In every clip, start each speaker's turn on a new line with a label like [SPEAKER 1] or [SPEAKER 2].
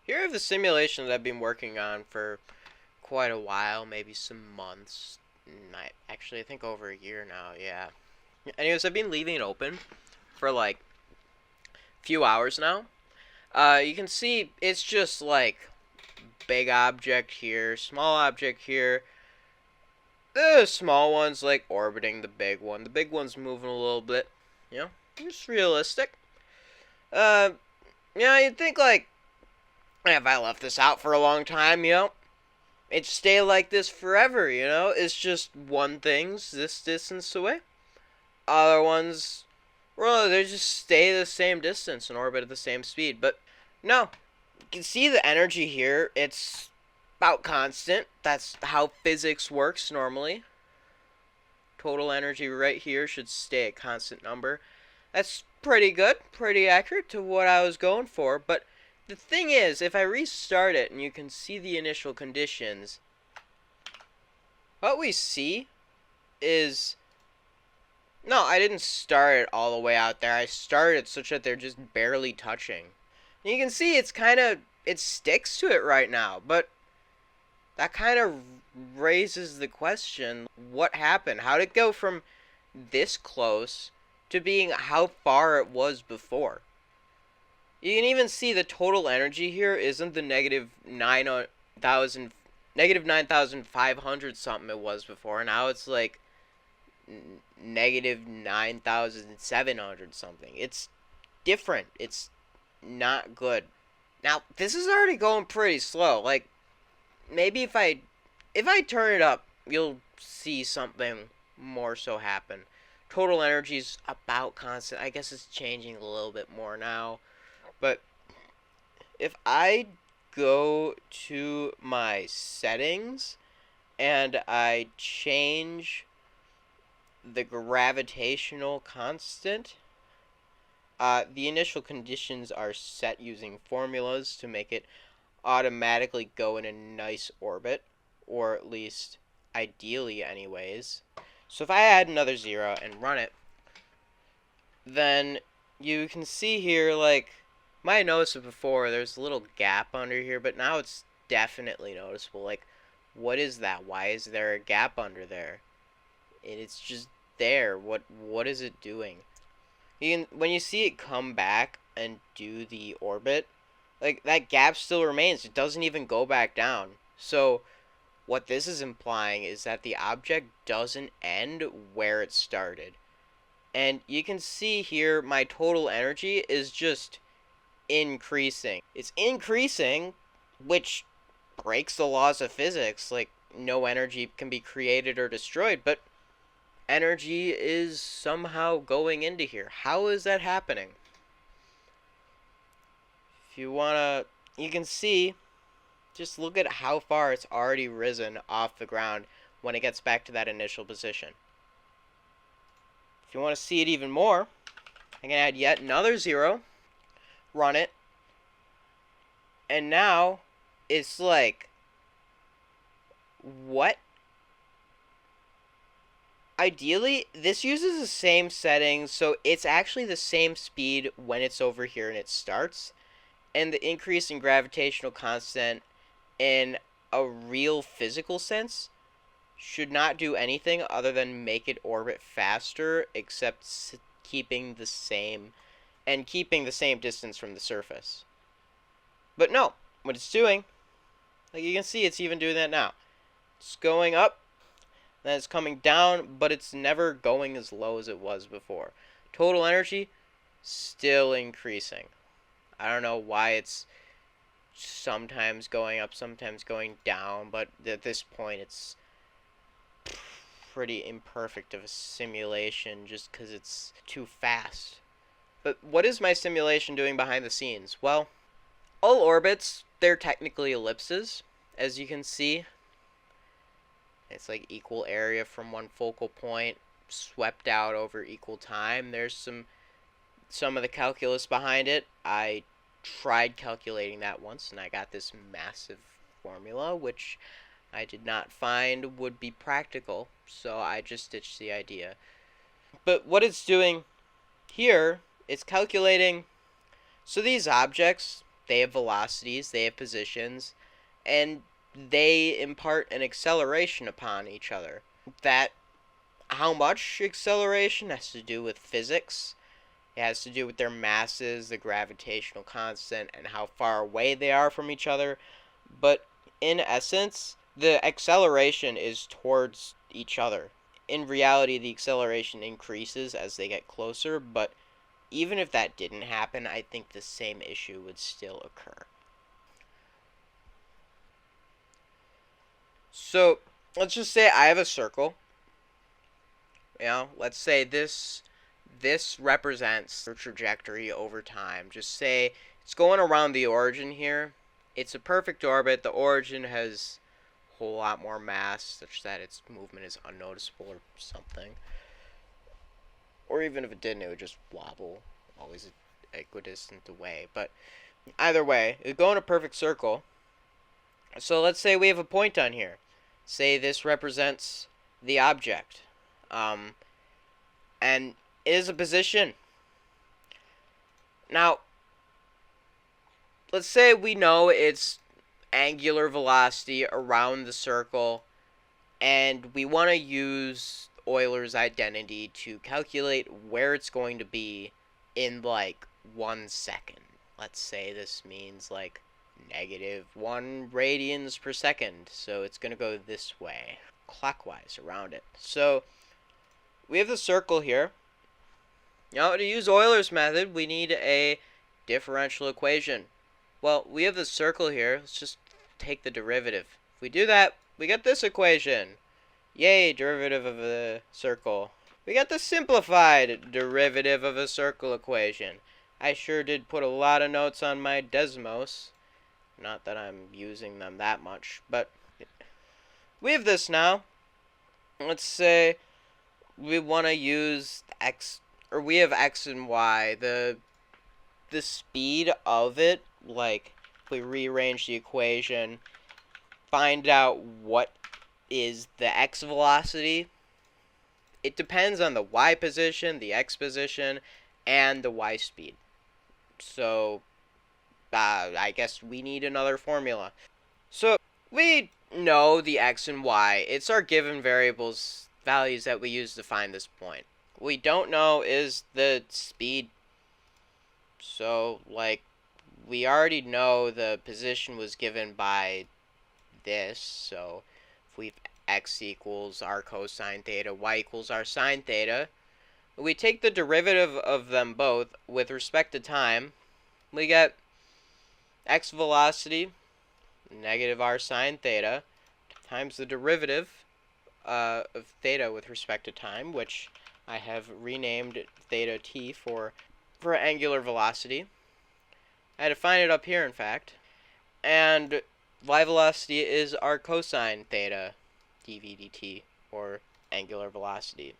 [SPEAKER 1] Here I have the simulation that I've been working on for quite a while, maybe some months. I think over a year now, yeah. Anyways, I've been leaving it open for like a few hours now. You can see it's just like big object here, small object here. The small one's like orbiting the big one. The big one's moving a little bit, you know, just realistic. Uh, you'd think like if I left this out for a long time, it'd stay like this forever, It's just one thing's this distance away. Other ones, well, they just stay the same distance and orbit at the same speed. But no, you can see the energy here. It's about constant. That's how physics works normally. Total energy right here should stay a constant number. That's pretty good, pretty accurate to what I was going for. But the thing is, if I restart it and you can see the initial conditions, what we see is, no, I didn't start it all the way out there. I started it such that they're just barely touching. And you can see it sticks to it right now, but that kind of raises the question, what happened? How did it go from this close to being how far it was before? You can even see the total energy here isn't the negative 9,500 something it was before. Now it's like negative 9,700 something. It's different. It's not good. Now, this is already going pretty slow. Like, maybe if I turn it up, you'll see something more so happen. Total energy's about constant. I guess it's changing a little bit more now. But if I go to my settings and I change the gravitational constant, the initial conditions are set using formulas to make it automatically go in a nice orbit, or at least ideally anyways. So if I add another 0 and run it, then you can see here, like, might have noticed it before, there's a little gap under here, but now it's definitely noticeable. Like, what is that? Why is there a gap under there? And it's just there. What is it doing? When you see it come back and do the orbit, like, that gap still remains. It doesn't even go back down. So what this is implying is that the object doesn't end where it started. And you can see here my total energy is just increasing. It's increasing, which breaks the laws of physics. Like, no energy can be created or destroyed, but energy is somehow going into here. How is that happening? If you can see, just look at how far it's already risen off the ground when it gets back to that initial position. If you want to see it even more, I can add yet another 0, run it, and now it's like, what? Ideally, this uses the same settings, so it's actually the same speed when it's over here and it starts, and the increase in gravitational constant in a real physical sense should not do anything other than make it orbit faster, except keeping the same distance from the surface. But no, what it's doing, like you can see, it's even doing that now. It's going up, then it's coming down, but it's never going as low as it was before. Total energy still increasing. I don't know why it's sometimes going up, sometimes going down, but at this point it's pretty imperfect of a simulation just because it's too fast. But what is my simulation doing behind the scenes? Well, all orbits, they're technically ellipses, as you can see. It's like equal area from one focal point swept out over equal time. There's some of the calculus behind it. I tried calculating that once and I got this massive formula, which I did not find would be practical, so I just ditched the idea. But what it's doing here is calculating, so these objects, they have velocities, they have positions, and they impart an acceleration upon each other. That how much acceleration has to do with physics. It has to do with their masses, the gravitational constant, and how far away they are from each other. But in essence, the acceleration is towards each other. In reality, the acceleration increases as they get closer, but even if that didn't happen, I think the same issue would still occur. So, let's just say I have a circle. Let's say this represents the trajectory over time. Just say it's going around the origin here. It's a perfect orbit. The origin has a whole lot more mass, such that its movement is unnoticeable or something. Or even if it didn't, it would just wobble, always equidistant away. But either way, it would go in a perfect circle. So let's say we have a point on here. Say this represents the object. And it is a position. Now, let's say we know its angular velocity around the circle, and we want to use Euler's identity to calculate where it's going to be in like 1 second. Let's say this means like -1 radians per second, so it's going to go this way, clockwise around it. So we have the circle here. Now, to use Euler's method, we need a differential equation. Well, we have the circle here. Let's just take the derivative. If we do that, we get this equation. Yay, derivative of a circle. We got the simplified derivative of a circle equation. I sure did put a lot of notes on my Desmos. Not that I'm using them that much, but we have this now. Let's say we want to use x, or we have x and y. The speed of it, like if we rearrange the equation, find out what is the x velocity. It depends on the y position, the x position, and the y speed. So I guess we need another formula. So we know the x and y. It's our given variables values that we use to find this point. What we don't know is the speed. So, like, we already know the position was given by this. So, if we have x equals our cosine theta, y equals our sine theta, we take the derivative of them both with respect to time. We get x velocity, negative r sine theta, times the derivative of theta with respect to time, which I have renamed theta t for angular velocity. I had to find it up here, in fact. And y velocity is our cosine theta dv dt, or angular velocity.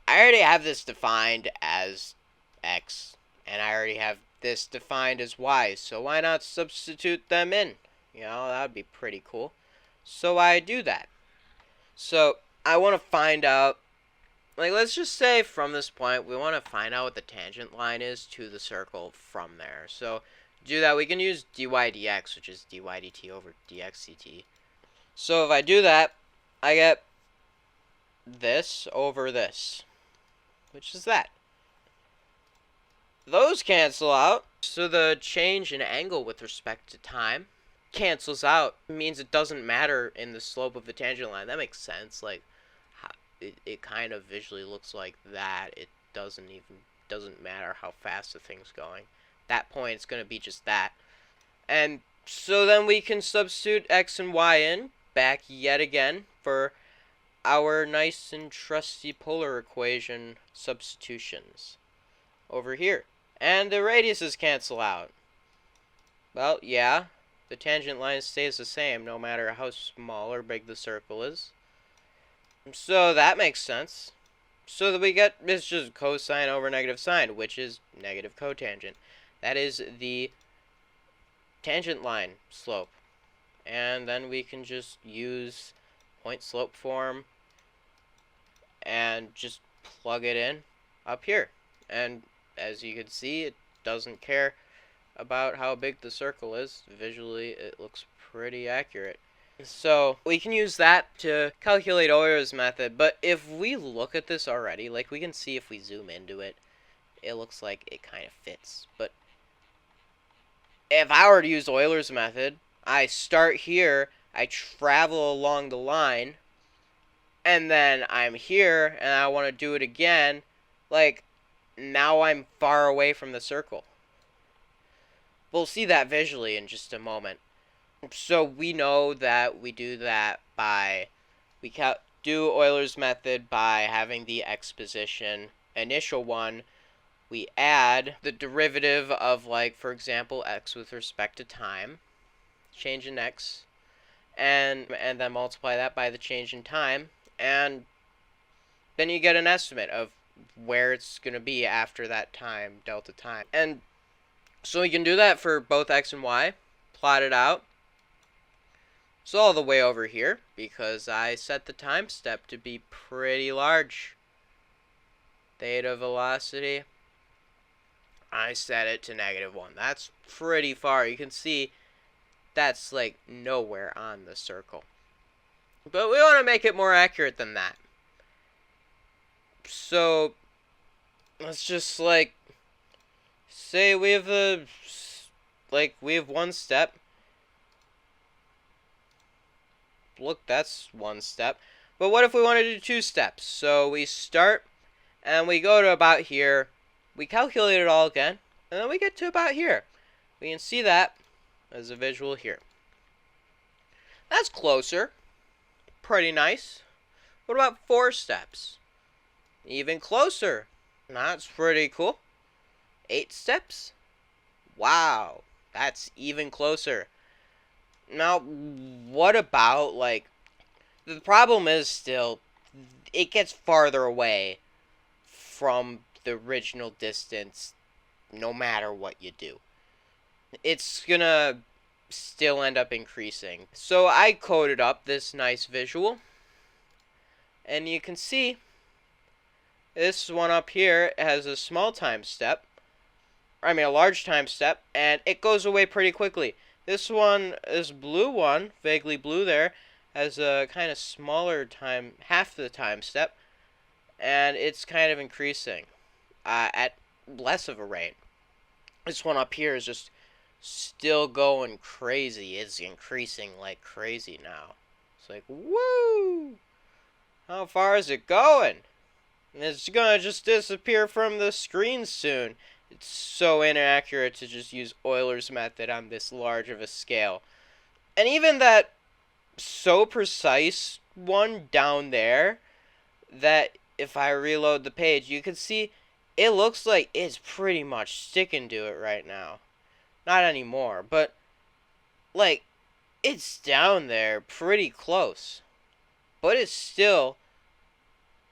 [SPEAKER 1] I already have this defined as x, and I already have this defined as y, so why not substitute them in? That would be pretty cool. So I do that. So I want to find out, like, let's just say from this point, we want to find out what the tangent line is to the circle from there. So to do that, we can use dy dx, which is dy dt over dx dt. So if I do that, I get this over this, which is that. Those cancel out, so the change in angle with respect to time cancels out. It means it doesn't matter in the slope of the tangent line. That makes sense. Like, it kind of visually looks like that. It doesn't matter how fast the thing's going. That point, it's going to be just that. And so then we can substitute x and y in back yet again for our nice and trusty polar equation substitutions over here. And the radiuses cancel out. Well, yeah, the tangent line stays the same no matter how small or big the circle is. So that makes sense. So that we get, it's just cosine over negative sine, which is negative cotangent. That is the tangent line slope. And then we can just use point slope form and just plug it in up here. And as you can see, it doesn't care about how big the circle is. Visually, it looks pretty accurate. So we can use that to calculate Euler's method, but if we look at this already, like we can see if we zoom into it, it looks like it kind of fits. But if I were to use Euler's method, I start here, I travel along the line, and then I'm here, and I want to do it again, like, now I'm far away from the circle. We'll see that visually in just a moment. So we know that we do that by, we do Euler's method by having the x position, initial one, we add the derivative of, like, for example, x with respect to time, change in x, and then multiply that by the change in time, and then you get an estimate of where it's going to be after that time, delta time. And so we can do that for both x and y, plot it out. So all the way over here, because I set the time step to be pretty large. Theta velocity, I set it to -1. That's pretty far. You can see that's like nowhere on the circle. But we want to make it more accurate than that. So let's just like say we have one step. Look, that's one step. But what if we want to do 2 steps? So we start and we go to about here. We calculate it all again, and then we get to about here. We can see that as a visual here. That's closer. Pretty nice. What about 4 steps? Even closer. That's pretty cool. 8 steps? Wow, that's even closer. Now, what about, like, the problem is still, it gets farther away from the original distance no matter what you do. It's gonna still end up increasing. So I coded up this nice visual, and you can see this one up here has a small time step, a large time step, and it goes away pretty quickly. This one, this blue one, vaguely blue there, has a kind of smaller time, half the time step, and it's kind of increasing at less of a rate. This one up here is just still going crazy. It's increasing like crazy now. It's like, woo! How far is it going? And it's gonna just disappear from the screen soon. It's so inaccurate to just use Euler's method on this large of a scale. And even that so precise one down there, that if I reload the page, you can see it looks like it's pretty much sticking to it right now. Not anymore, but like it's down there pretty close. But it's still,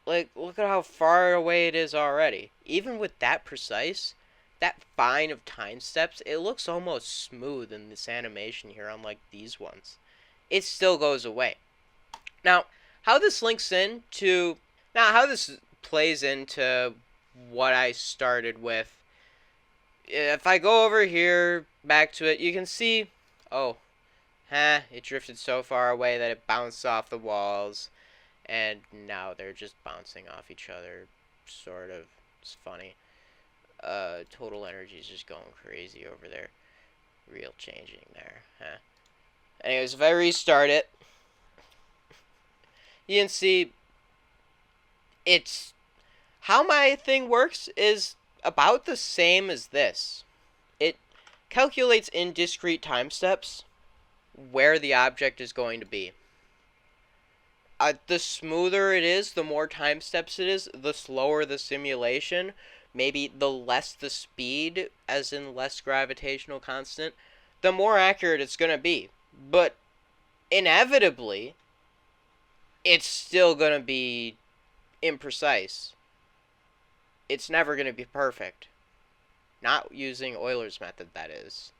[SPEAKER 1] like, look at how far away it is already. Even with that precise, that fine of time steps, it looks almost smooth in this animation here, unlike these ones. It still goes away. Now, how this plays into what I started with. If I go over here, back to it, you can see, it drifted so far away that it bounced off the walls, and now they're just bouncing off each other, sort of. It's funny. Total energy is just going crazy over there. Real changing there, Anyways, if I restart it, you can see it's how my thing works is about the same as this. It calculates in discrete time steps where the object is going to be. The smoother it is, the more time steps it is, the slower the simulation, maybe the less the speed, as in less gravitational constant, the more accurate it's going to be. But inevitably, it's still going to be imprecise. It's never going to be perfect. Not using Euler's method, that is.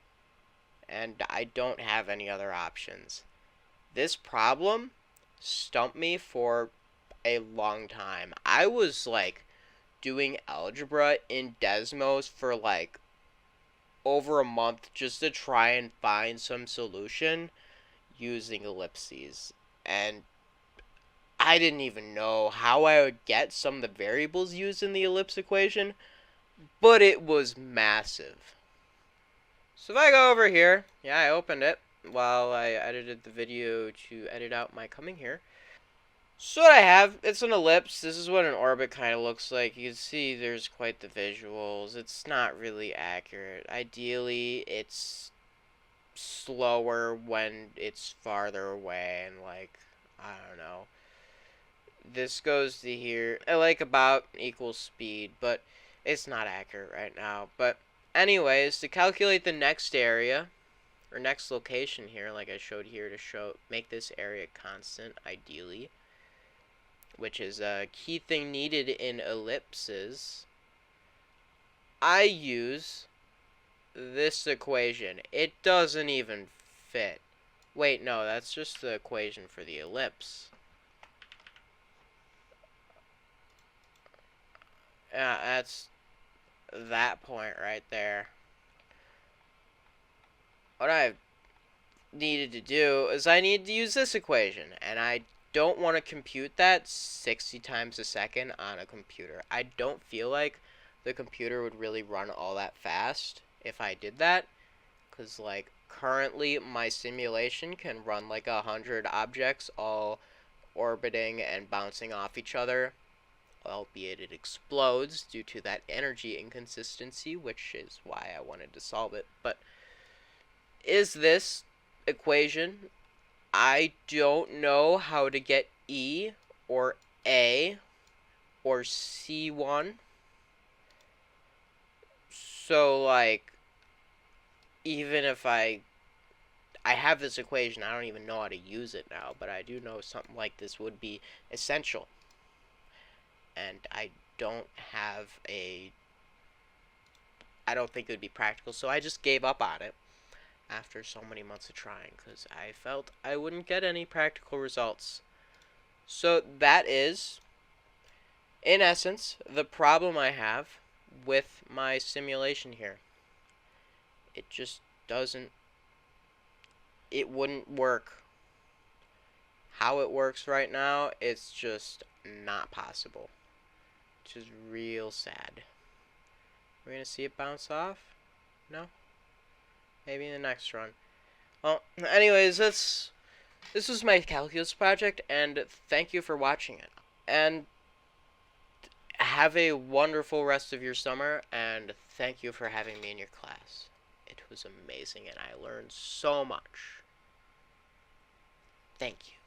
[SPEAKER 1] And I don't have any other options. This problem stumped me for a long time. I was like doing algebra in Desmos for like over a month just to try and find some solution using ellipses. And I didn't even know how I would get some of the variables used in the ellipse equation, but it was massive. So if I go over here, yeah, I opened it while I edited the video to edit out my coming here. So what I have, it's an ellipse. This is what an orbit kind of looks like. You can see there's quite the visuals. It's not really accurate. Ideally, it's slower when it's farther away and like, I don't know. This goes to here. I like about equal speed, but it's not accurate right now. But anyways, to calculate the next area or next location here, like I showed here to make this area constant ideally, which is a key thing needed in ellipses, I use this equation. It doesn't even fit. Wait, no, that's just the equation for the ellipse. Yeah, that's that point right there. What I needed to do is I need to use this equation, and I don't want to compute that 60 times a second on a computer. I don't feel like the computer would really run all that fast if I did that, because like currently my simulation can run like 100 objects all orbiting and bouncing off each other, albeit it explodes due to that energy inconsistency, which is why I wanted to solve it. But is this equation, I don't know how to get E or A or C1. So like, even if I have this equation, I don't even know how to use it now, but I do know something like this would be essential. And I don't think it would be practical, so I just gave up on it after so many months of trying, because I felt I wouldn't get any practical results. So that is, in essence, the problem I have with my simulation here. It just it wouldn't work. How it works right now, it's just not possible. Which is real sad. We're going to see it bounce off? No? Maybe in the next run. Well, anyways, this was my calculus project, and thank you for watching it. And have a wonderful rest of your summer, and thank you for having me in your class. It was amazing, and I learned so much. Thank you.